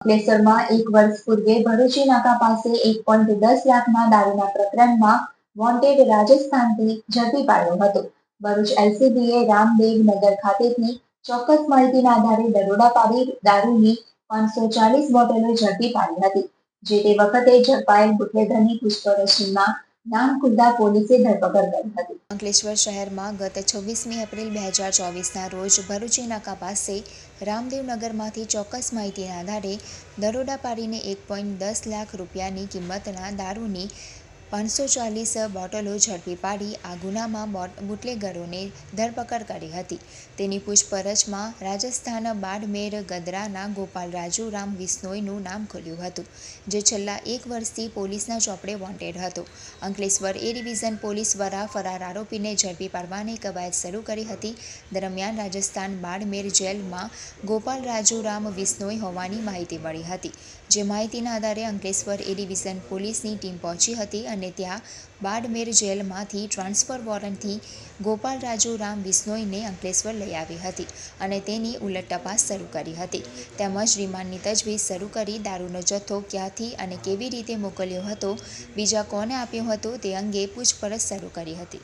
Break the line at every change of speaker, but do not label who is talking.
અંકલેશ્વરમાં 1 વર્ષ પૂર્વે ભરૂચી નાકા પાસે 1.10 લાખના દારૂના પ્રકરણમાં વોન્ટેડ રાજસ્થાનથી ઝડપી પાડ્યો હતો. ભરૂચ એલસીબીએ રામદેવનગર ખાતેથી ચોક્કસ માહિતીના આધારે દરોડા પાડી દારૂની 540 બોટલો ઝડપી પાડી હતી. જે તે વખતે ઝડપાયેલ બુટલેગરની પૂછપરછમાં નાનખુંદા પોલીસે ધરપકડ કરી હતી.
અંકલેશ્વર શહેરમાં ગત 26મી એપ્રિલ 2024ના રોજ ભરૂચી નાકા પાસે રામદેવનગરમાંથી ચોક્કસ માહિતીના આધારે દરોડા પાડીને 1.10 લાખ રૂપિયાની કિંમતના દારૂની 540 બોટલો ઝડપી પાડી આ ગુનામાં બુટલેગરોને ધરપકડ કરી હતી. તેની પૂછપરછમાં રાજસ્થાન બાડમેર ગદરાના ગોપાલ રાજુ રામ વિશ્નોઈનું નામ ખુલ્યું હતું, જે છેલ્લા 1 વર્ષથી પોલીસના ચોપડે વોન્ટેડ હતો. અંકલેશ્વર એ ડિવિઝન પોલીસ દ્વારા ફરાર આરોપીને ઝડપી પાડવાની કવાયત શરૂ કરી હતી. દરમિયાન રાજસ્થાન બાડમેર જેલમાં ગોપાલ રાજુ રામ વિશ્નોઈ હોવાની માહિતી મળી હતી. જે માહિતીના આધારે અંકલેશ્વર એ ડિવિઝન પોલીસની ટીમ પહોંચી હતી અને ત્યાં બાડમેર જેલમાંથી ટ્રાન્સફર વોરંટથી ગોપાલ રાજુ રામ વિશ્નોઈને અંકલેશ્વર લઈ આવી હતી અને તેની ઉલટ તપાસ શરૂ કરી હતી. તેમજ રિમાન્ડની તજવીજ શરૂ કરી દારૂનો જથ્થો ક્યાંથી અને કેવી રીતે મોકલ્યો હતો, બીજા કોને આપ્યો હતો તે અંગે પૂછપરછ શરૂ કરી હતી.